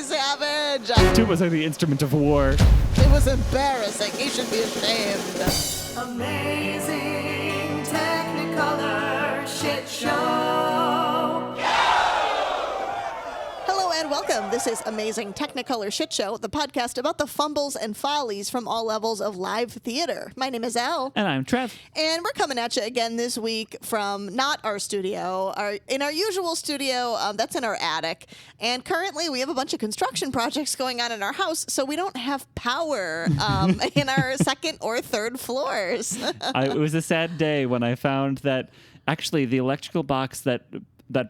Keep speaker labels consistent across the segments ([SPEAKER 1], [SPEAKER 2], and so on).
[SPEAKER 1] savage.
[SPEAKER 2] Tuba's like the instrument of war.
[SPEAKER 1] It was embarrassing. He should be ashamed.
[SPEAKER 3] Amazing Technicolor Shit Show.
[SPEAKER 1] Hello and welcome. This is Amazing Technicolor Shit Show, the podcast about the fumbles and follies from all levels of live theater. My name is Elle.
[SPEAKER 2] And I'm Trev.
[SPEAKER 1] And we're coming at you again this week from not our studio, in our usual studio, that's in our attic. And currently we have a bunch of construction projects going on in our house, so we don't have power in our second or third floors.
[SPEAKER 2] It was a sad day when I found that actually the electrical box that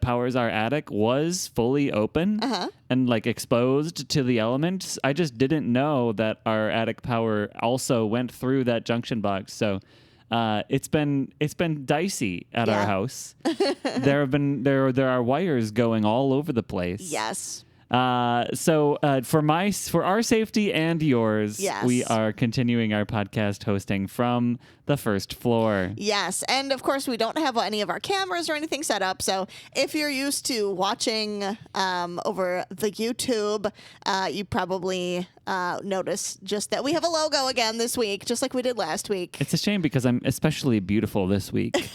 [SPEAKER 2] powers our attic was fully open and like exposed to the elements. I just didn't know that our attic power also went through that junction box. So it's been dicey at our house. there are wires going all over the place.
[SPEAKER 1] Yes.
[SPEAKER 2] So for our safety and yours,
[SPEAKER 1] yes,
[SPEAKER 2] we are continuing our podcast hosting from the first floor.
[SPEAKER 1] Yes, and of course we don't have any of our cameras or anything set up, so if you're used to watching over the YouTube, you probably notice just that we have a logo again this week, just like we did last week.
[SPEAKER 2] It's a shame because I'm especially beautiful this week.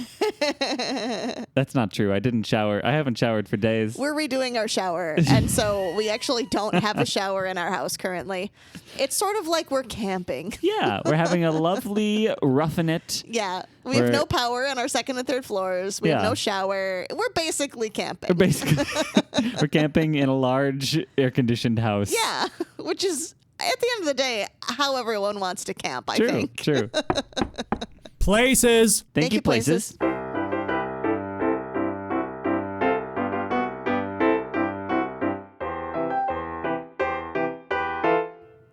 [SPEAKER 2] That's not true. I didn't shower. I haven't showered for days.
[SPEAKER 1] We're redoing our shower, and so we actually don't have a shower in our house currently. It's sort of like we're camping.
[SPEAKER 2] Yeah, we're having a lovely roughing it.
[SPEAKER 1] Yeah, we have no power on our second and third floors. We have no shower. We're basically camping.
[SPEAKER 2] We're camping in a large air-conditioned house.
[SPEAKER 1] Yeah, which is, at the end of the day, how everyone wants to camp, I think.
[SPEAKER 2] True.
[SPEAKER 4] Places.
[SPEAKER 2] Thank you, places.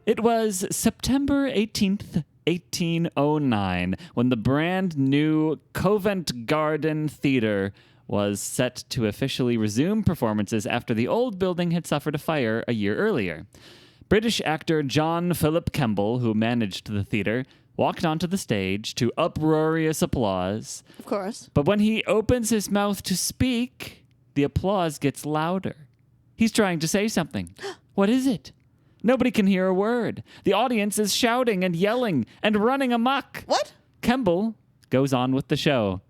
[SPEAKER 2] It was September 18th, 1809, when the brand new Covent Garden Theatre was set to officially resume performances after the old building had suffered a fire a year earlier. British actor John Philip Kemble, who managed the theatre, walked onto the stage to uproarious applause.
[SPEAKER 1] Of course.
[SPEAKER 2] But when he opens his mouth to speak, the applause gets louder. He's trying to say something. What is it? Nobody can hear a word. The audience is shouting and yelling and running amok.
[SPEAKER 1] What?
[SPEAKER 2] Kemble goes on with the show.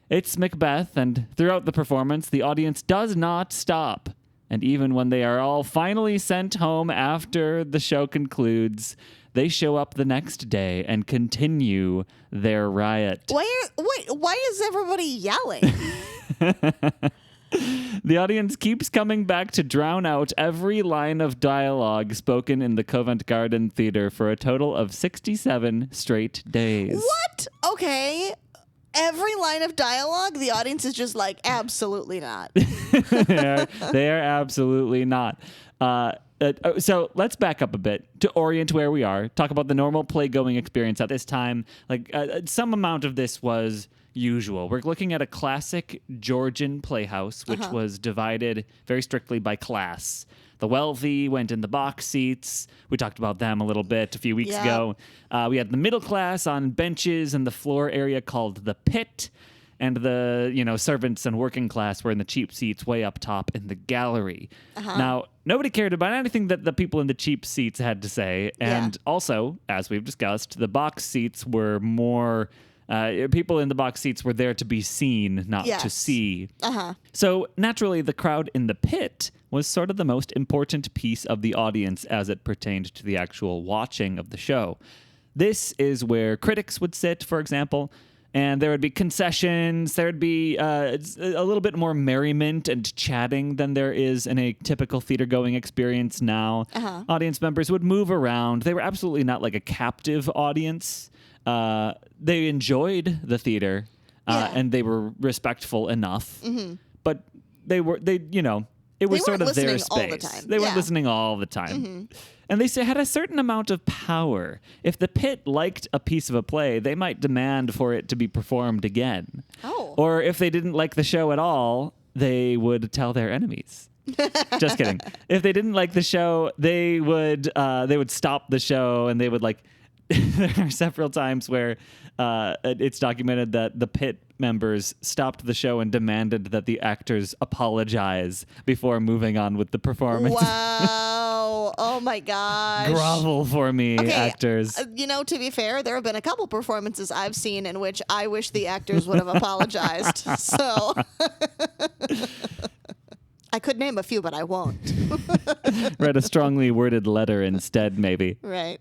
[SPEAKER 2] It's Macbeth, and throughout the performance, the audience does not stop. And even when they are all finally sent home after the show concludes, they show up the next day and continue their riot.
[SPEAKER 1] Why is everybody yelling?
[SPEAKER 2] The audience keeps coming back to drown out every line of dialogue spoken in the Covent Garden Theatre for a total of 67 straight days.
[SPEAKER 1] What? Okay. Every line of dialogue, the audience is just like, absolutely not.
[SPEAKER 2] They are absolutely not. So let's back up a bit to orient where we are, talk about the normal play-going experience at this time. Some amount of this was usual. We're looking at a classic Georgian playhouse, which was divided very strictly by class. The wealthy went in the box seats. We talked about them a little bit a few weeks ago. We had the middle class on benches in the floor area called the pit. And the, servants and working class were in the cheap seats way up top in the gallery. Now, nobody cared about anything that the people in the cheap seats had to say. And also, as we've discussed, the box seats were more... people in the box seats were there to be seen, not to see. So naturally, the crowd in the pit was sort of the most important piece of the audience as it pertained to the actual watching of the show. This is where critics would sit, for example, and there would be concessions. There would be a little bit more merriment and chatting than there is in a typical theater-going experience now. Audience members would move around. They were absolutely not like a captive audience. They enjoyed the theater, and they were respectful enough, but it was sort of their space. They weren't listening all the time. And they had a certain amount of power. If the pit liked a piece of a play, they might demand for it to be performed again. Or if they didn't like the show at all, they would tell their enemies. Just kidding. If they didn't like the show, they would stop the show, and they would there are several times where it's documented that the pit members stopped the show and demanded that the actors apologize before moving on with the performance.
[SPEAKER 1] Wow. Oh my gosh.
[SPEAKER 2] Grovel for me,
[SPEAKER 1] Okay,
[SPEAKER 2] actors.
[SPEAKER 1] To be fair, there have been a couple performances I've seen in which I wish the actors would have apologized. So I could name a few, but I won't.
[SPEAKER 2] Read a strongly worded letter instead, maybe.
[SPEAKER 1] Right.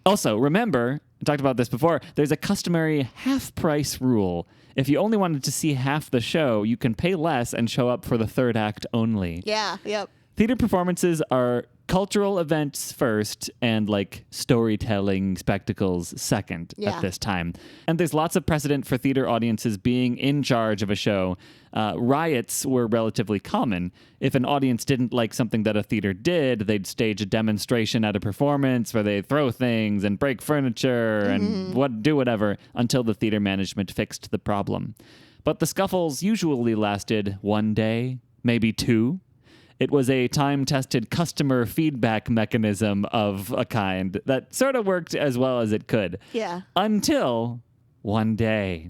[SPEAKER 2] Also, remember, I talked about this before, there's a customary half-price rule. If you only wanted to see half the show, you can pay less and show up for the third act only.
[SPEAKER 1] Yeah, yep.
[SPEAKER 2] Theater performances are cultural events first and like storytelling spectacles second at this time. And there's lots of precedent for theater audiences being in charge of a show. Riots were relatively common. If an audience didn't like something that a theater did, they'd stage a demonstration at a performance where they'd throw things and break furniture and do whatever until the theater management fixed the problem. But the scuffles usually lasted 1 day, maybe 2. It was a time-tested customer feedback mechanism of a kind that sort of worked as well as it could.
[SPEAKER 1] Yeah.
[SPEAKER 2] Until one day.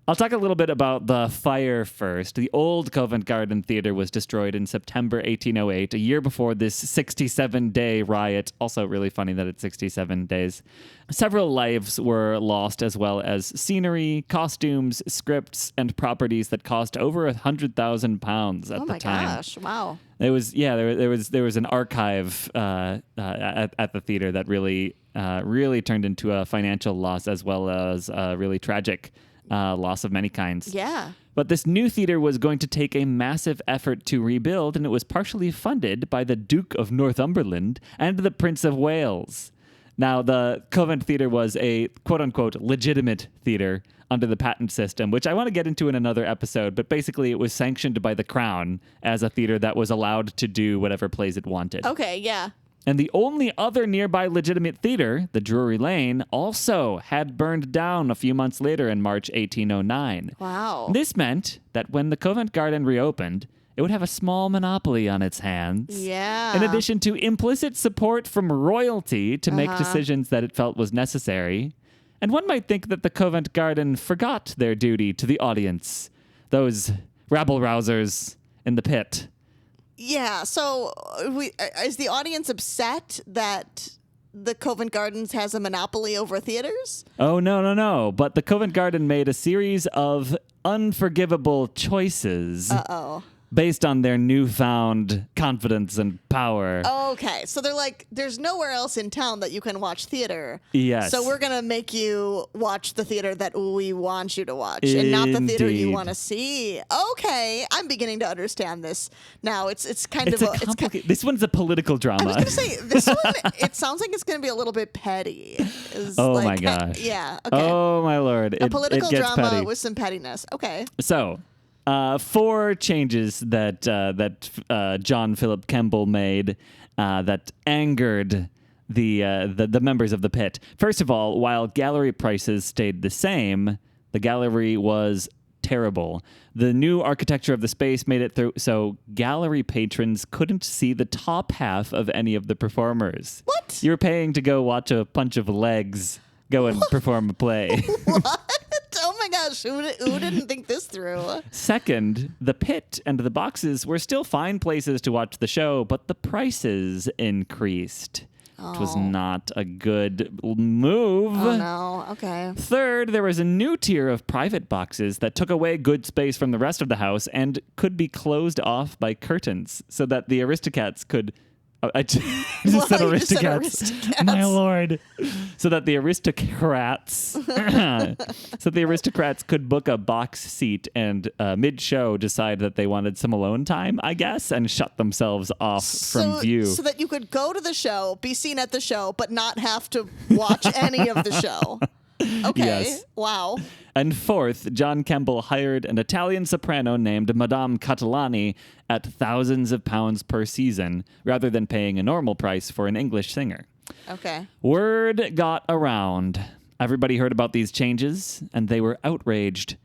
[SPEAKER 2] I'll talk a little bit about the fire first. The old Covent Garden Theatre was destroyed in September 1808, a year before this 67-day riot. Also really funny that it's 67 days. Several lives were lost, as well as scenery, costumes, scripts, and properties that cost over £100,000 at the time.
[SPEAKER 1] Oh my gosh! Wow.
[SPEAKER 2] It was there was an archive at the theater that really turned into a financial loss as well as a really tragic loss of many kinds.
[SPEAKER 1] Yeah.
[SPEAKER 2] But this new theater was going to take a massive effort to rebuild, and it was partially funded by the Duke of Northumberland and the Prince of Wales. Now, the Covent Theatre was a quote-unquote legitimate theatre under the patent system, which I want to get into in another episode, but basically it was sanctioned by the Crown as a theatre that was allowed to do whatever plays it wanted.
[SPEAKER 1] Okay, yeah.
[SPEAKER 2] And the only other nearby legitimate theater, the Drury Lane, also had burned down a few months later in March 1809.
[SPEAKER 1] Wow.
[SPEAKER 2] This meant that when the Covent Garden reopened, it would have a small monopoly on its hands.
[SPEAKER 1] Yeah.
[SPEAKER 2] In addition to implicit support from royalty to make decisions that it felt was necessary. And one might think that the Covent Garden forgot their duty to the audience, those rabble-rousers in the pit.
[SPEAKER 1] Yeah, so is the audience upset that the Covent Gardens has a monopoly over theaters?
[SPEAKER 2] Oh, no. But the Covent Garden made a series of unforgivable choices.
[SPEAKER 1] Uh-oh.
[SPEAKER 2] Based on their newfound confidence and power.
[SPEAKER 1] Okay, so they're like, there's nowhere else in town that you can watch theater.
[SPEAKER 2] Yes.
[SPEAKER 1] So we're going to make you watch the theater that we want you to watch and not the theater you
[SPEAKER 2] Indeed.
[SPEAKER 1] want to see. Okay, I'm beginning to understand this now. It's kind
[SPEAKER 2] It's
[SPEAKER 1] of
[SPEAKER 2] a complicated. This one's a political drama.
[SPEAKER 1] I was going to say, this one, it sounds like it's going to be a little bit petty.
[SPEAKER 2] Oh
[SPEAKER 1] like,
[SPEAKER 2] my gosh.
[SPEAKER 1] Yeah, okay.
[SPEAKER 2] Oh my lord.
[SPEAKER 1] A political
[SPEAKER 2] it gets
[SPEAKER 1] drama
[SPEAKER 2] petty.
[SPEAKER 1] with some pettiness. Okay.
[SPEAKER 2] So, 4 changes that John Philip Kemble made that angered the members of the pit. First of all, while gallery prices stayed the same, the gallery was terrible. The new architecture of the space made it so gallery patrons couldn't see the top half of any of the performers.
[SPEAKER 1] What?
[SPEAKER 2] You were paying to go watch a bunch of legs go and perform a play.
[SPEAKER 1] What? Oh my gosh, who didn't think this through?
[SPEAKER 2] Second, the pit and the boxes were still fine places to watch the show, but the prices increased. It was not a good move.
[SPEAKER 1] Oh no, okay.
[SPEAKER 2] Third, there was a new tier of private boxes that took away good space from the rest of the house and could be closed off by curtains so that the aristocrats could... I just said
[SPEAKER 1] You just said
[SPEAKER 2] aristocrats.
[SPEAKER 1] aristocrats.
[SPEAKER 2] My lord. So that the aristocrats could book a box seat and mid-show decide that they wanted some alone time, I guess, and shut themselves off from view.
[SPEAKER 1] So that you could go to the show, be seen at the show, but not have to watch any of the show. Okay.
[SPEAKER 2] Yes.
[SPEAKER 1] Wow.
[SPEAKER 2] And fourth, John Kemble hired an Italian soprano named Madame Catalani at thousands of pounds per season, rather than paying a normal price for an English singer.
[SPEAKER 1] Okay.
[SPEAKER 2] Word got around. Everybody heard about these changes, and they were outraged.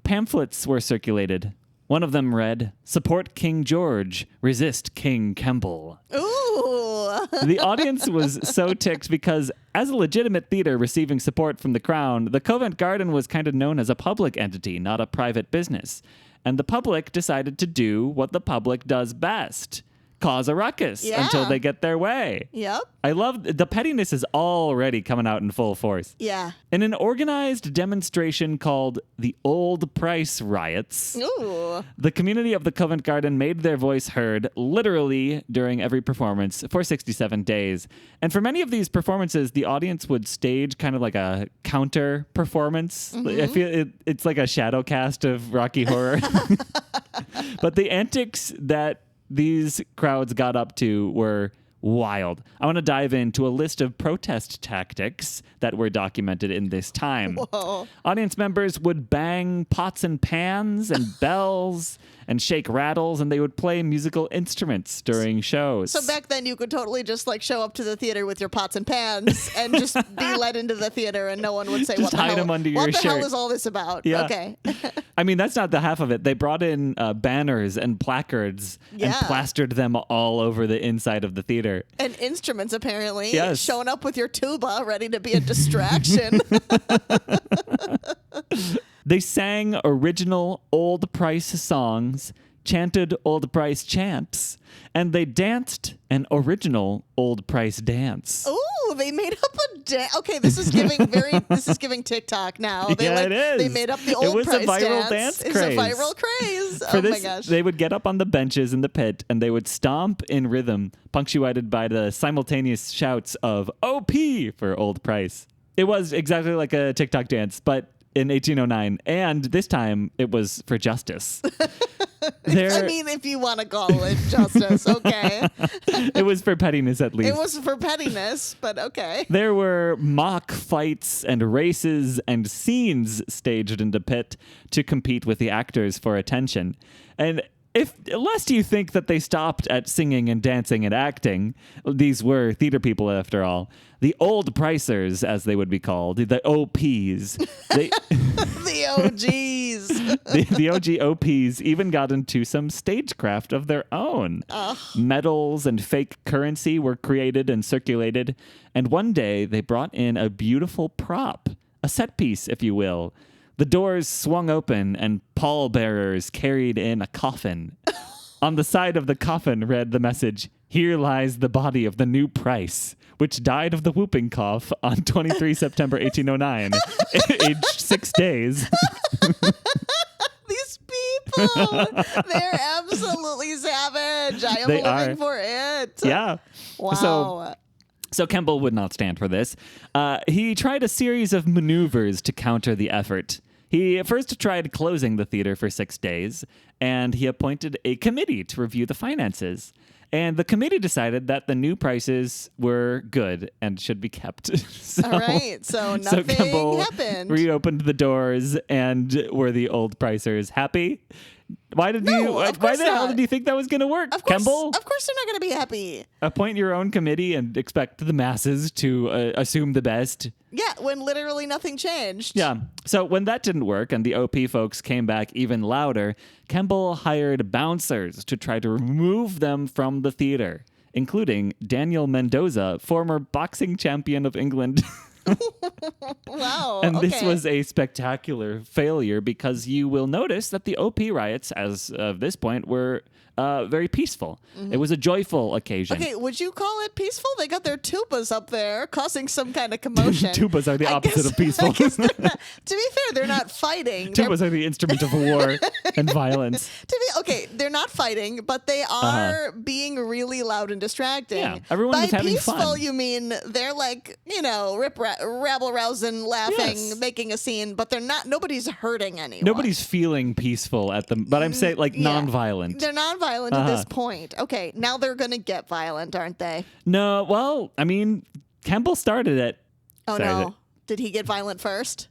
[SPEAKER 2] Pamphlets were circulated. One of them read, "Support King George, resist King Kemble."
[SPEAKER 1] Ooh.
[SPEAKER 2] The audience was so ticked because, as a legitimate theater receiving support from the Crown, the Covent Garden was kind of known as a public entity, not a private business. And the public decided to do what the public does best: cause a ruckus until they get their way.
[SPEAKER 1] Yep.
[SPEAKER 2] I love the pettiness is already coming out in full force.
[SPEAKER 1] Yeah.
[SPEAKER 2] In an organized demonstration called the Old Price Riots,
[SPEAKER 1] Ooh.
[SPEAKER 2] the community of the Covent Garden made their voice heard literally during every performance for 67 days. And for many of these performances, the audience would stage kind of like a counter performance. I feel it's like a shadow cast of Rocky Horror. But the antics that these crowds got up to were wild. I want to dive into a list of protest tactics that were documented in this time.
[SPEAKER 1] Whoa.
[SPEAKER 2] Audience members would bang pots and pans and bells and shake rattles, and they would play musical instruments during shows.
[SPEAKER 1] So back then, you could totally just like show up to the theater with your pots and pans and just be led into the theater, and no one would say,
[SPEAKER 2] Just
[SPEAKER 1] "What the
[SPEAKER 2] hide
[SPEAKER 1] hell?
[SPEAKER 2] them under your
[SPEAKER 1] what the hell
[SPEAKER 2] shirt."
[SPEAKER 1] is all this about?"
[SPEAKER 2] Yeah.
[SPEAKER 1] Okay.
[SPEAKER 2] I mean, that's not the half of it. They brought in banners and placards and
[SPEAKER 1] Yeah.
[SPEAKER 2] plastered them all over the inside of the theater.
[SPEAKER 1] And instruments, apparently.
[SPEAKER 2] Yes.
[SPEAKER 1] Showing up with your tuba, ready to be a distraction.
[SPEAKER 2] They sang original old price songs, chanted old price chants, and they danced an original old price dance.
[SPEAKER 1] Ooh, they made up a dance. Okay, this is giving TikTok now. They
[SPEAKER 2] Yeah, it is.
[SPEAKER 1] They made up the
[SPEAKER 2] It
[SPEAKER 1] old
[SPEAKER 2] was a
[SPEAKER 1] price
[SPEAKER 2] viral
[SPEAKER 1] dance.
[SPEAKER 2] dance
[SPEAKER 1] It's
[SPEAKER 2] craze.
[SPEAKER 1] a viral craze.
[SPEAKER 2] For
[SPEAKER 1] Oh
[SPEAKER 2] this,
[SPEAKER 1] my gosh.
[SPEAKER 2] they would get up on the benches in the pit and they would stomp in rhythm, punctuated by the simultaneous shouts of OP for old price. It was exactly like a TikTok dance, but in 1809, and this time it was for justice.
[SPEAKER 1] I mean, if you want to call it justice, okay.
[SPEAKER 2] It was for pettiness, at least.
[SPEAKER 1] It was for pettiness, but okay.
[SPEAKER 2] There were mock fights and races and scenes staged in the pit to compete with the actors for attention. And lest you think that they stopped at singing and dancing and acting, these were theater people after all. The old pricers, as they would be called, the OPs.
[SPEAKER 1] The OGs.
[SPEAKER 2] The OG OPs even got into some stagecraft of their own. Medals and fake currency were created and circulated. And one day they brought in a beautiful prop, a set piece, if you will. The doors swung open and pallbearers carried in a coffin. On the side of the coffin read the message, "Here lies the body of the new price, which died of the whooping cough on 23 September 1809, aged 6 days."
[SPEAKER 1] These people, they're absolutely savage. I am
[SPEAKER 2] They
[SPEAKER 1] living
[SPEAKER 2] are.
[SPEAKER 1] for it.
[SPEAKER 2] Yeah.
[SPEAKER 1] Wow.
[SPEAKER 2] So Kemble would not stand for this. He tried a series of maneuvers to counter the effort. He first tried closing the theater for 6 days, and he appointed a committee to review the finances. And the committee decided that the new prices were good and should be kept.
[SPEAKER 1] All right. So nothing
[SPEAKER 2] Kemble
[SPEAKER 1] happened.
[SPEAKER 2] reopened the doors, and were the old pricers happy? Why did
[SPEAKER 1] No,
[SPEAKER 2] why
[SPEAKER 1] of course
[SPEAKER 2] the hell
[SPEAKER 1] not.
[SPEAKER 2] did you think that was going to work,
[SPEAKER 1] Of course,
[SPEAKER 2] Kemble?
[SPEAKER 1] of course, they're not going to be happy.
[SPEAKER 2] Appoint your own committee and expect the masses to assume the best.
[SPEAKER 1] Yeah, when literally nothing changed.
[SPEAKER 2] Yeah. So when that didn't work and the OP folks came back even louder, Kemble hired bouncers to try to remove them from the theater, including Daniel Mendoza, former boxing champion of England.
[SPEAKER 1] Wow.
[SPEAKER 2] And this
[SPEAKER 1] okay.
[SPEAKER 2] was a spectacular failure because you will notice that the OP riots, as of this point, were very peaceful. It was a joyful occasion.
[SPEAKER 1] Okay, would you call it peaceful? They got their tubas up there causing some kind of commotion.
[SPEAKER 2] Tubas are the
[SPEAKER 1] I
[SPEAKER 2] opposite
[SPEAKER 1] guess-
[SPEAKER 2] of peaceful.
[SPEAKER 1] I guess they're not- to be fair, they're not fighting. They're-
[SPEAKER 2] Tubas are the instrument of war and violence.
[SPEAKER 1] okay, they're not fighting, but they are being really loud and distracting.
[SPEAKER 2] Yeah, everyone
[SPEAKER 1] By
[SPEAKER 2] was having
[SPEAKER 1] peaceful,
[SPEAKER 2] fun.
[SPEAKER 1] you mean they're like, rabble rousing, laughing,
[SPEAKER 2] Yes.
[SPEAKER 1] making a scene, but they're not. Nobody's hurting anyone.
[SPEAKER 2] Nobody's feeling peaceful at them, but I'm saying like
[SPEAKER 1] Yeah.
[SPEAKER 2] non-violent.
[SPEAKER 1] They're non-violent at this point. Okay, now they're gonna get violent, aren't they?
[SPEAKER 2] No, well, I mean, Kemble started it.
[SPEAKER 1] Oh
[SPEAKER 2] Sorry,
[SPEAKER 1] no! Did he get violent first?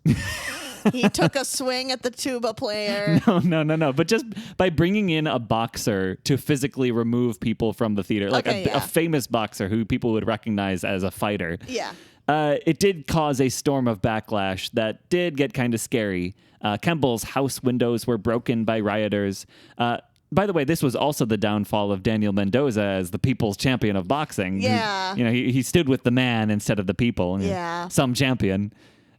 [SPEAKER 1] He took a swing at the tuba player.
[SPEAKER 2] No. But just by bringing in a boxer to physically remove people from the theater, like
[SPEAKER 1] Okay,
[SPEAKER 2] a
[SPEAKER 1] yeah.
[SPEAKER 2] famous boxer who people would recognize as a fighter.
[SPEAKER 1] Yeah.
[SPEAKER 2] It did cause a storm of backlash that did get kind of scary. Kemble's house windows were broken by rioters. By the way, this was also the downfall of Daniel Mendoza as the people's champion of boxing.
[SPEAKER 1] Yeah.
[SPEAKER 2] He stood with the man instead of the people.
[SPEAKER 1] Yeah.
[SPEAKER 2] Some champion.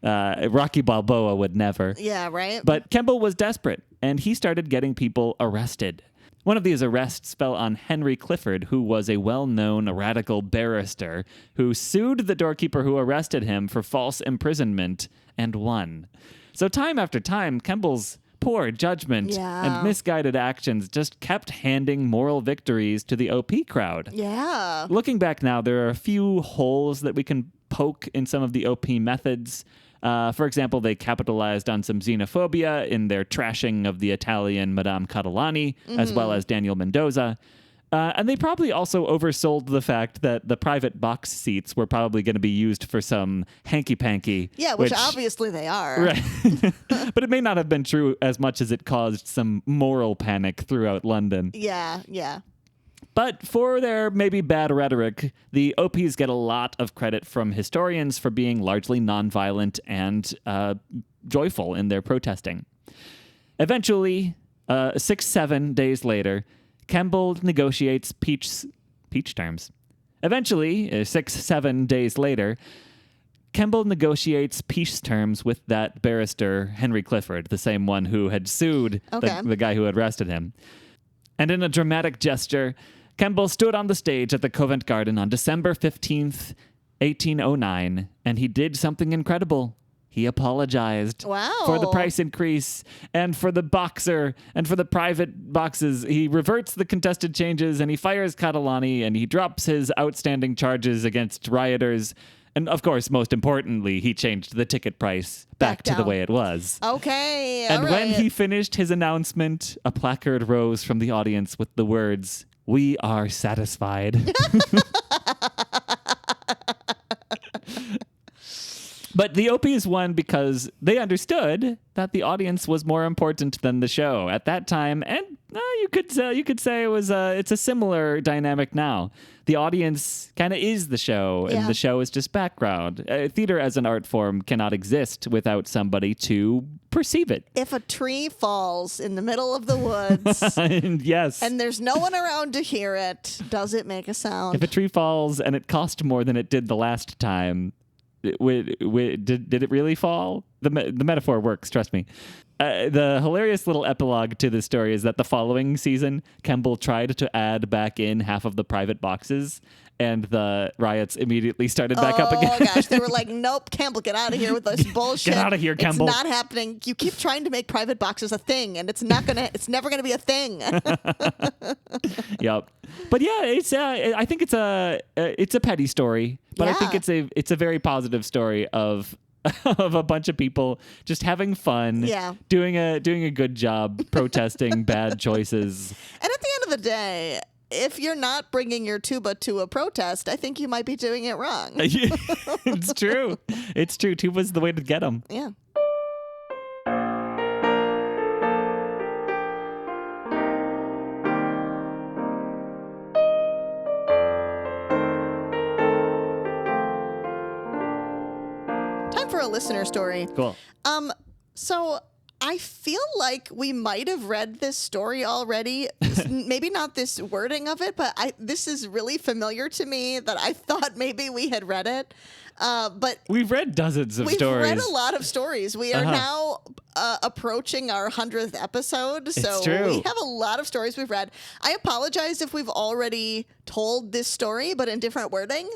[SPEAKER 2] Rocky Balboa would never.
[SPEAKER 1] Yeah. Right.
[SPEAKER 2] But Kemble was desperate, and he started getting people arrested. One of these arrests fell on Henry Clifford, who was a well-known radical barrister who sued the doorkeeper who arrested him for false imprisonment and won. So time after time, Kemble's poor judgment and misguided actions just kept handing moral victories to the OP crowd.
[SPEAKER 1] Yeah.
[SPEAKER 2] Looking back now, there are a few holes that we can poke in some of the OP methods. For example, they capitalized on some xenophobia in their trashing of the Italian Madame Catalani, as well as Daniel Mendoza. And they probably also oversold the fact that the private box seats were probably going to be used for some hanky-panky.
[SPEAKER 1] Yeah, which obviously they are.
[SPEAKER 2] Right. But it may not have been true as much as it caused some moral panic throughout London.
[SPEAKER 1] Yeah, yeah.
[SPEAKER 2] But for their maybe bad rhetoric, the OPs get a lot of credit from historians for being largely nonviolent and joyful in their protesting. Eventually, 6-7 days later, Kemble negotiates peace terms. Eventually, 6-7 days later, Kemble negotiates peace terms with that barrister, Henry Clifford, the same one who had sued the guy who had arrested him. And in a dramatic gesture, Kemble stood on the stage at the Covent Garden on December 15th, 1809, and he did something incredible. He apologized for the price increase and for the boxer and for the private boxes. He reverts the contested changes and he fires Catalani and he drops his outstanding charges against rioters. And of course, most importantly, he changed the ticket price back to the way it was.
[SPEAKER 1] Okay.
[SPEAKER 2] And when he finished his announcement, a placard rose from the audience with the words, "We are satisfied." But the OPs won because they understood that the audience was more important than the show at that time, and you could say it was it's a similar dynamic now. The audience kind of is the show, and the show is just background. Theater as an art form cannot exist without somebody to perceive it.
[SPEAKER 1] If a tree falls in the middle of the woods,
[SPEAKER 2] yes,
[SPEAKER 1] and there's no one around to hear it, does it make a sound?
[SPEAKER 2] If a tree falls and it cost more than it did the last time, did it really fall? The metaphor works, trust me. The hilarious little epilogue to this story is that the following season, Kemble tried to add back in half of the private boxes, and the riots immediately started back up again.
[SPEAKER 1] Oh gosh, they were like, "Nope, Kemble, get out of here with this bullshit.
[SPEAKER 2] Get out of here, Kemble.
[SPEAKER 1] It's not happening. You keep trying to make private boxes a thing, and it's never gonna be a thing."
[SPEAKER 2] Yep. But yeah, I think it's a petty story, but I think it's a very positive story of a bunch of people just having fun, doing a good job protesting bad choices.
[SPEAKER 1] And at the end of the day, if you're not bringing your tuba to a protest, I think you might be doing it wrong.
[SPEAKER 2] It's true. It's true. Tuba's the way to get them.
[SPEAKER 1] Yeah. For a listener story.
[SPEAKER 2] Cool.
[SPEAKER 1] So I feel like we might have read this story already. Maybe not this wording of it, but this is really familiar to me that I thought maybe we had read it. But
[SPEAKER 2] we've read dozens of stories.
[SPEAKER 1] We've read a lot of stories. We are now approaching our 100th episode, so we have a lot of stories we've read. I apologize if we've already told this story, but in different wording.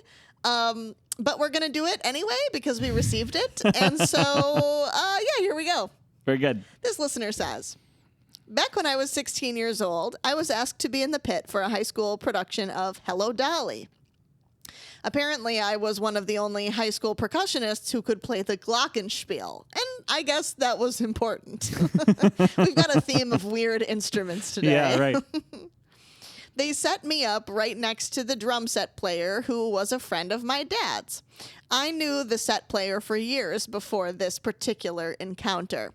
[SPEAKER 1] But we're going to do it anyway because we received it. And so, here we go.
[SPEAKER 2] Very good.
[SPEAKER 1] This listener says, "Back when I was 16 years old, I was asked to be in the pit for a high school production of Hello, Dolly. Apparently, I was one of the only high school percussionists who could play the glockenspiel. And I guess that was important." We've got a theme of weird instruments today.
[SPEAKER 2] Yeah, right.
[SPEAKER 1] "They set me up right next to the drum set player, who was a friend of my dad's. I knew the set player for years before this particular encounter.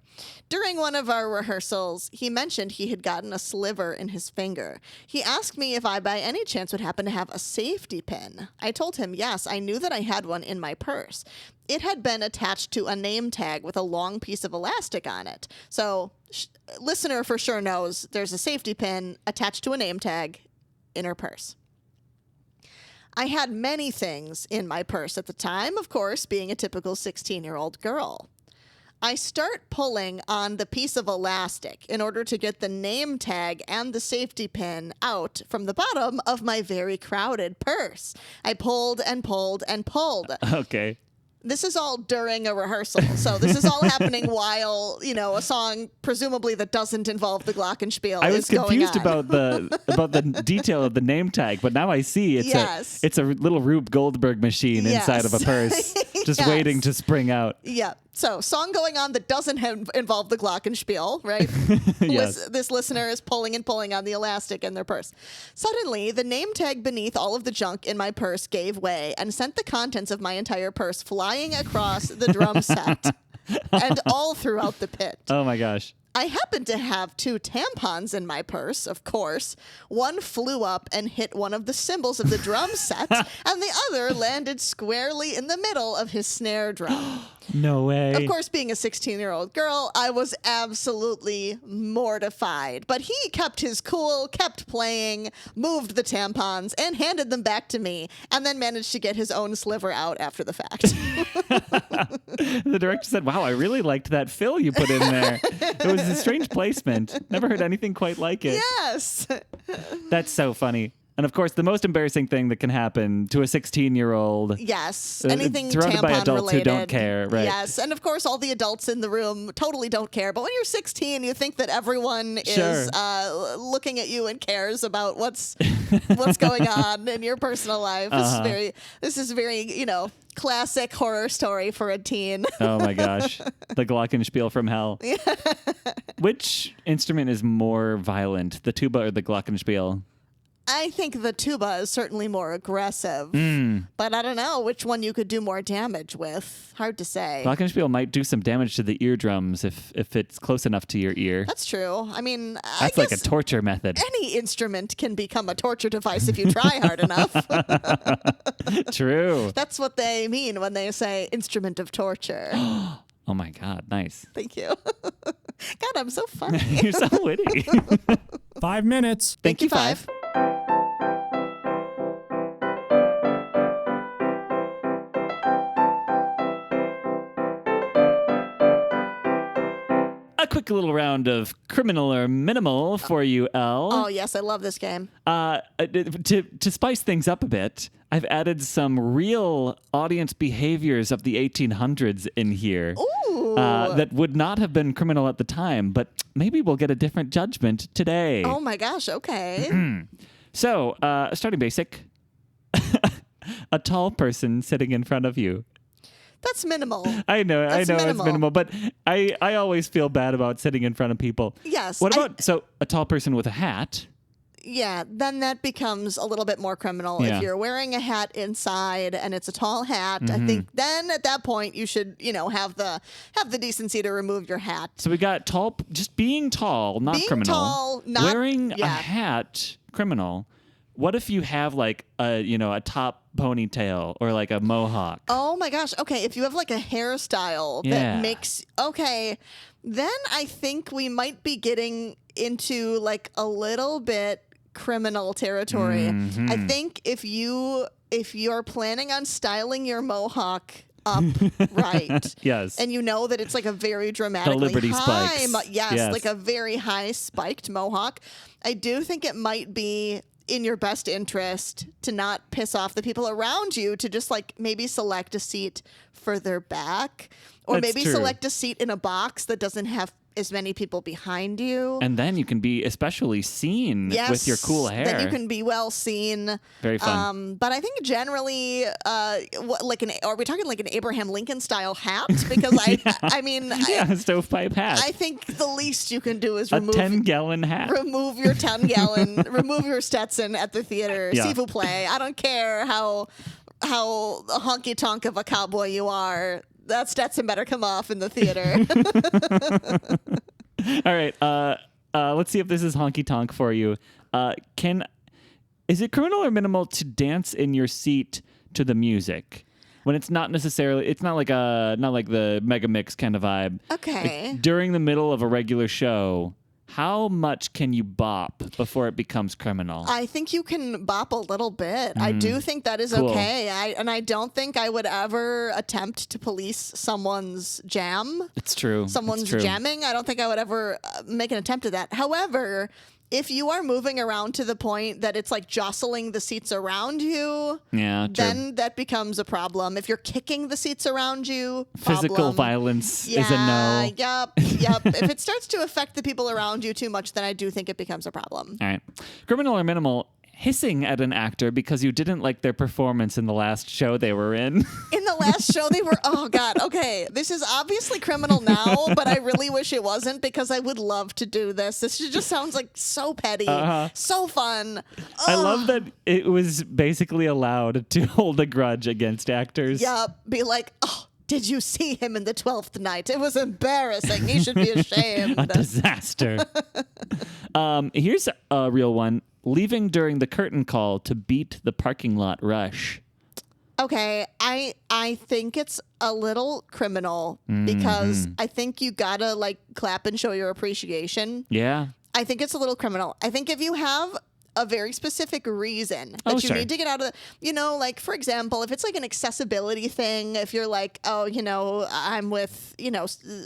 [SPEAKER 1] During one of our rehearsals, he mentioned he had gotten a sliver in his finger. He asked me if I by any chance would happen to have a safety pin. I told him yes, I knew that I had one in my purse. It had been attached to a name tag with a long piece of elastic on it. So, listener for sure knows there's a safety pin attached to a name tag in her purse. I had many things in my purse at the time, of course, being a typical 16-year-old girl. I start pulling on the piece of elastic in order to get the name tag and the safety pin out from the bottom of my very crowded purse. I pulled and pulled and pulled.
[SPEAKER 2] Okay.
[SPEAKER 1] This is all during a rehearsal. So this is all happening while, a song presumably that doesn't involve the glockenspiel
[SPEAKER 2] I was
[SPEAKER 1] is going
[SPEAKER 2] confused
[SPEAKER 1] on.
[SPEAKER 2] about the detail of the name tag, but now I see it's a little Rube Goldberg machine inside of a purse, just
[SPEAKER 1] Yes.
[SPEAKER 2] waiting to spring out.
[SPEAKER 1] Yeah. So, song going on that doesn't involve the glockenspiel, right?
[SPEAKER 2] Yes.
[SPEAKER 1] This listener is pulling and pulling on the elastic in their purse. Suddenly, the name tag beneath all of the junk in my purse gave way and sent the contents of my entire purse flying across the drum set and all throughout the pit.
[SPEAKER 2] Oh my gosh.
[SPEAKER 1] I happened to have 2 tampons in my purse, of course. One flew up and hit one of the cymbals of the drum set, and the other landed squarely in the middle of his snare drum.
[SPEAKER 2] No way.
[SPEAKER 1] Of course, being a 16-year-old girl, I was absolutely mortified. But he kept his cool, kept playing, moved the tampons, and handed them back to me, and then managed to get his own sliver out after the fact.
[SPEAKER 2] The director said, "Wow, I really liked that fill you put in there. It was a strange placement. Never heard anything quite like it."
[SPEAKER 1] Yes.
[SPEAKER 2] That's so funny. And of course, the most embarrassing thing that can happen to a 16-year-old.
[SPEAKER 1] Yes.
[SPEAKER 2] Uh,
[SPEAKER 1] Anything
[SPEAKER 2] surrounded
[SPEAKER 1] tampon
[SPEAKER 2] by adults who
[SPEAKER 1] related.
[SPEAKER 2] don't care, right.
[SPEAKER 1] Yes. And of course, all the adults in the room totally don't care. But when you're 16, you think that everyone
[SPEAKER 2] Sure.
[SPEAKER 1] is looking at you and cares about what's going on in your personal life. This is very, classic horror story for a teen.
[SPEAKER 2] Oh my gosh. The glockenspiel from hell. Which instrument is more violent, the tuba or the glockenspiel?
[SPEAKER 1] I think the tuba is certainly more aggressive, but I don't know which one you could do more damage with. Hard to say.
[SPEAKER 2] Glockenspiel might do some damage to the eardrums if it's close enough to your ear.
[SPEAKER 1] That's true. I mean,
[SPEAKER 2] That's
[SPEAKER 1] I
[SPEAKER 2] like a
[SPEAKER 1] guess
[SPEAKER 2] torture method.
[SPEAKER 1] any instrument can become a torture device if you try hard enough.
[SPEAKER 2] True.
[SPEAKER 1] That's what they mean when they say instrument of torture.
[SPEAKER 2] Oh my God, nice.
[SPEAKER 1] Thank you. God, I'm so funny.
[SPEAKER 2] You're so witty.
[SPEAKER 4] 5 minutes.
[SPEAKER 2] Thank you, Five. A quick little round of criminal or minimal for you, Elle.
[SPEAKER 1] Oh, yes, I love this game.
[SPEAKER 2] To spice things up a bit, I've added some real audience behaviors of the 1800s in here.
[SPEAKER 1] Ooh.
[SPEAKER 2] That would not have been criminal at the time, but maybe we'll get a different judgment today.
[SPEAKER 1] Oh, my gosh. Okay.
[SPEAKER 2] So, starting basic. A tall person sitting in front of you.
[SPEAKER 1] That's minimal.
[SPEAKER 2] I know
[SPEAKER 1] That's
[SPEAKER 2] it's
[SPEAKER 1] minimal.
[SPEAKER 2] minimal, but I always feel bad about sitting in front of people.
[SPEAKER 1] Yes,
[SPEAKER 2] What about a tall person with a hat?
[SPEAKER 1] Yeah, then that becomes a little bit more criminal.
[SPEAKER 2] Yeah.
[SPEAKER 1] If you're wearing a hat inside and it's a tall hat, I think then at that point you should, have the decency to remove your hat.
[SPEAKER 2] So we got tall, just being tall, not
[SPEAKER 1] Being
[SPEAKER 2] criminal.
[SPEAKER 1] tall, not-
[SPEAKER 2] wearing a
[SPEAKER 1] yeah.
[SPEAKER 2] hat, criminal. What if you have like a top ponytail or like a mohawk?
[SPEAKER 1] Oh my gosh. Okay, if you have like a hairstyle
[SPEAKER 2] Yeah.
[SPEAKER 1] that makes then I think we might be getting into like a little bit criminal territory. I think if you're planning on styling your mohawk up right.
[SPEAKER 2] Yes.
[SPEAKER 1] And you know that it's like a very dramatically
[SPEAKER 2] Liberty
[SPEAKER 1] high
[SPEAKER 2] spikes.
[SPEAKER 1] yes, like a very high spiked mohawk. I do think it might be in your best interest to not piss off the people around you, to just like maybe select a seat further back, or
[SPEAKER 2] That's
[SPEAKER 1] maybe
[SPEAKER 2] true.
[SPEAKER 1] select a seat in a box that doesn't have as many people behind you.
[SPEAKER 2] And then you can be especially seen
[SPEAKER 1] Yes,
[SPEAKER 2] with your cool hair.
[SPEAKER 1] then you can be well seen.
[SPEAKER 2] Very fun.
[SPEAKER 1] But I think generally, are we talking like an Abraham Lincoln style hat? Because I mean,
[SPEAKER 2] yeah, a stovepipe hat.
[SPEAKER 1] I think the least you can do is
[SPEAKER 2] a
[SPEAKER 1] remove
[SPEAKER 2] 10-gallon hat.
[SPEAKER 1] remove your 10-gallon, remove your Stetson at the theater.
[SPEAKER 2] Yeah.
[SPEAKER 1] S'il vous plaît. I don't care how honky tonk of a cowboy you are. That Stetson better come off in the theater.
[SPEAKER 2] All right. Let's see if this is honky tonk for you. Is it criminal or minimal to dance in your seat to the music when it's not necessarily? It's not like the mega mix kind of vibe.
[SPEAKER 1] Okay.
[SPEAKER 2] Like, during the middle of a regular show, how much can you bop before it becomes criminal?
[SPEAKER 1] I think you can bop a little bit. I do think that is
[SPEAKER 2] Cool.
[SPEAKER 1] okay. I don't think I would ever attempt to police someone's jam.
[SPEAKER 2] It's true.
[SPEAKER 1] Someone's
[SPEAKER 2] It's true.
[SPEAKER 1] jamming. I don't think I would ever make an attempt at that. However, if you are moving around to the point that it's like jostling the seats around you,
[SPEAKER 2] Yeah, true.
[SPEAKER 1] then that becomes a problem. If you're kicking the seats around you,
[SPEAKER 2] Physical
[SPEAKER 1] problem.
[SPEAKER 2] violence
[SPEAKER 1] Yeah,
[SPEAKER 2] is a no.
[SPEAKER 1] Yep. If it starts to affect the people around you too much, then I do think it becomes a problem.
[SPEAKER 2] All right. Criminal or minimal, hissing at an actor because you didn't like their performance in the last show they were in.
[SPEAKER 1] In the last show, they were, oh God, okay, this is obviously criminal now, but I really wish it wasn't because I would love to do this. This just sounds like so petty, so fun.
[SPEAKER 2] I love that it was basically allowed to hold a grudge against actors.
[SPEAKER 1] Yep, be like, oh, did you see him in the 12th night? It was embarrassing. He should be ashamed.
[SPEAKER 2] A disaster. Here's a real one. Leaving during the curtain call to beat the parking lot rush.
[SPEAKER 1] Okay, I think it's a little criminal because I think you gotta like clap and show your appreciation.
[SPEAKER 2] Yeah.
[SPEAKER 1] I think it's a little criminal. I think if you have a very specific reason that you
[SPEAKER 2] sure.
[SPEAKER 1] need to get out of the, like, for example, if it's like an accessibility thing, if you're like, oh, I'm with,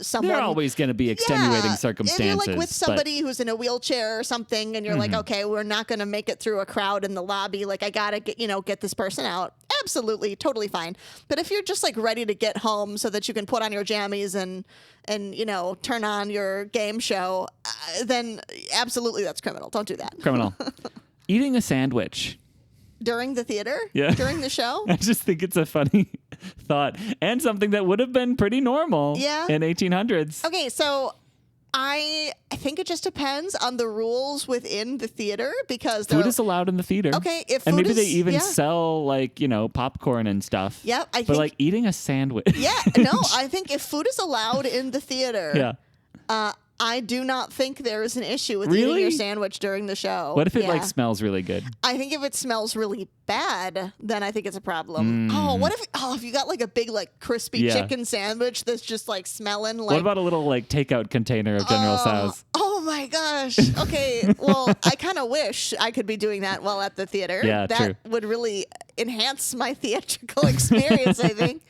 [SPEAKER 1] someone.
[SPEAKER 2] There are always going to be extenuating circumstances.
[SPEAKER 1] If you're like with
[SPEAKER 2] but-
[SPEAKER 1] somebody who's in a wheelchair or something and you're like, okay, we're not going to make it through a crowd in the lobby. Like, I got to get this person out. Absolutely. Totally fine. But if you're just like ready to get home so that you can put on your jammies and turn on your game show, then absolutely that's criminal. Don't do that.
[SPEAKER 2] Criminal. Eating a sandwich.
[SPEAKER 1] During the theater?
[SPEAKER 2] Yeah.
[SPEAKER 1] During the show?
[SPEAKER 2] I just think it's a funny thought and something that would have been pretty normal
[SPEAKER 1] Yeah.
[SPEAKER 2] in 1800s.
[SPEAKER 1] Okay, so I think it just depends on the rules within the theater because
[SPEAKER 2] Food is allowed in the theater.
[SPEAKER 1] Okay, if
[SPEAKER 2] and
[SPEAKER 1] food
[SPEAKER 2] maybe they
[SPEAKER 1] is-
[SPEAKER 2] even
[SPEAKER 1] yeah.
[SPEAKER 2] sell like, popcorn and stuff.
[SPEAKER 1] Yep, I
[SPEAKER 2] But
[SPEAKER 1] think-
[SPEAKER 2] like eating a sandwich.
[SPEAKER 1] Yeah, no, I think if food is allowed in the theater,
[SPEAKER 2] Yeah.
[SPEAKER 1] I do not think there is an issue with
[SPEAKER 2] Really?
[SPEAKER 1] eating your sandwich during the show.
[SPEAKER 2] What if it like
[SPEAKER 1] Yeah.
[SPEAKER 2] smells really good?
[SPEAKER 1] I think if it smells really bad, then I think it's a problem. Oh, what if you got like a big like crispy
[SPEAKER 2] Yeah.
[SPEAKER 1] chicken sandwich that's just like smelling like
[SPEAKER 2] What about a little like takeout container of General Tso's?
[SPEAKER 1] Oh my gosh. Okay. Well, I kind of wish I could be doing that while at the theater.
[SPEAKER 2] Yeah,
[SPEAKER 1] that
[SPEAKER 2] true.
[SPEAKER 1] would really enhance my theatrical experience, I think.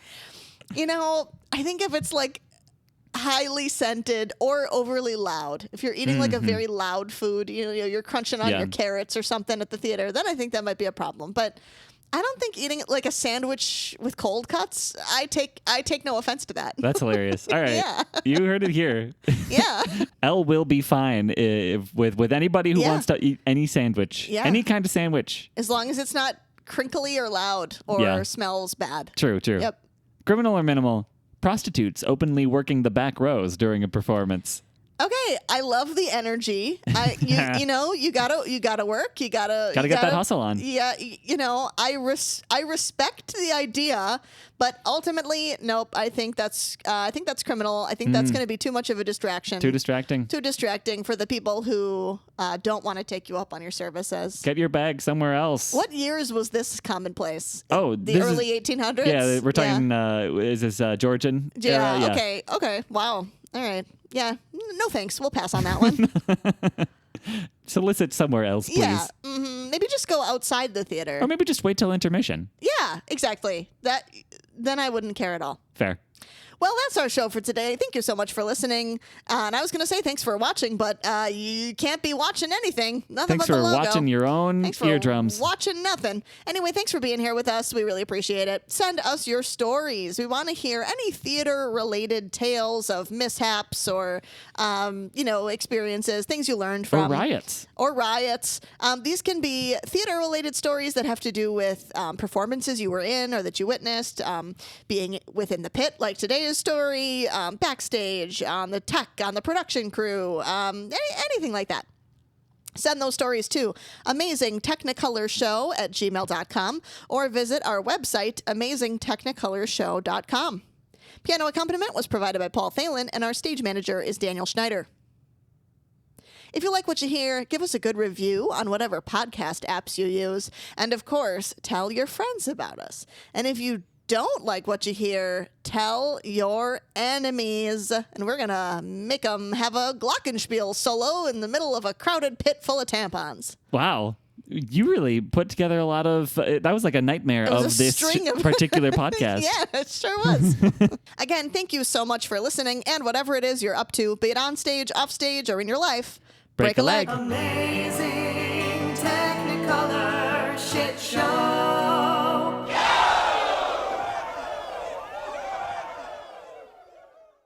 [SPEAKER 1] I think if it's like highly scented or overly loud, if you're eating like a very loud food, you're crunching on
[SPEAKER 2] Yeah.
[SPEAKER 1] your carrots or something at the theater, then I think that might be a problem. But I don't think eating like a sandwich with cold cuts, I take no offense to that.
[SPEAKER 2] That's hilarious. All right.
[SPEAKER 1] Yeah.
[SPEAKER 2] You heard it here.
[SPEAKER 1] Yeah.
[SPEAKER 2] Elle will be fine with anybody who
[SPEAKER 1] Yeah.
[SPEAKER 2] wants to eat any sandwich.
[SPEAKER 1] Yeah.
[SPEAKER 2] Any kind of sandwich.
[SPEAKER 1] As long as it's not crinkly or loud or
[SPEAKER 2] Yeah.
[SPEAKER 1] smells bad.
[SPEAKER 2] True.
[SPEAKER 1] Yep.
[SPEAKER 2] Criminal or minimal? Prostitutes openly working the back rows during a performance.
[SPEAKER 1] Okay, I love the energy. You gotta work. You gotta
[SPEAKER 2] Gotta get that hustle on.
[SPEAKER 1] Yeah, I respect the idea, but ultimately, nope. I think that's criminal. I think that's going to be too much of a distraction.
[SPEAKER 2] Too distracting.
[SPEAKER 1] Too distracting for the people who don't want to take you up on your services.
[SPEAKER 2] Get your bag somewhere else.
[SPEAKER 1] What years was this commonplace?
[SPEAKER 2] Oh,
[SPEAKER 1] the
[SPEAKER 2] this is-
[SPEAKER 1] early 1800s.
[SPEAKER 2] Yeah, we're talking. Is this Georgian?
[SPEAKER 1] Yeah.
[SPEAKER 2] era?
[SPEAKER 1] Okay. Wow. All right. Yeah. No thanks. We'll pass on that one.
[SPEAKER 2] Solicit somewhere else, please.
[SPEAKER 1] Yeah. Maybe just go outside the theater.
[SPEAKER 2] Or maybe just wait till intermission.
[SPEAKER 1] Yeah, exactly. Then I wouldn't care at all.
[SPEAKER 2] Fair.
[SPEAKER 1] Well, that's our show for today. Thank you so much for listening. And I was going to say thanks for watching, but you can't be watching anything. Nothing
[SPEAKER 2] Thanks
[SPEAKER 1] but
[SPEAKER 2] for
[SPEAKER 1] the logo.
[SPEAKER 2] watching your own
[SPEAKER 1] Thanks for
[SPEAKER 2] eardrums.
[SPEAKER 1] watching nothing. Anyway, thanks for being here with us. We really appreciate it. Send us your stories. We want to hear any theater-related tales of mishaps or, experiences, things you learned from.
[SPEAKER 2] Or riots.
[SPEAKER 1] These can be theater-related stories that have to do with performances you were in or that you witnessed, being within the pit, like today's story, backstage, on the tech, on the production crew, anything like that. Send those stories to amazingtechnikolershow@gmail.com or visit our website, amazingtechnikolershow.com. Piano accompaniment was provided by Paul Thelen, and our stage manager is Daniel Schneider. If you like what you hear, give us a good review on whatever podcast apps you use. And of course, tell your friends about us. And if you don't like what you hear, tell your enemies. And we're going to make them have a glockenspiel solo in the middle of a crowded pit full of tampons.
[SPEAKER 2] Wow. You really put together a lot of... that was like a nightmare
[SPEAKER 1] was
[SPEAKER 2] of
[SPEAKER 1] a
[SPEAKER 2] this
[SPEAKER 1] string of-
[SPEAKER 2] particular podcast.
[SPEAKER 1] Yeah, it sure was. Again, thank you so much for listening. And whatever it is you're up to, be it on stage, off stage, or in your life,
[SPEAKER 2] Break a leg.
[SPEAKER 3] Amazing Technicolor shit show.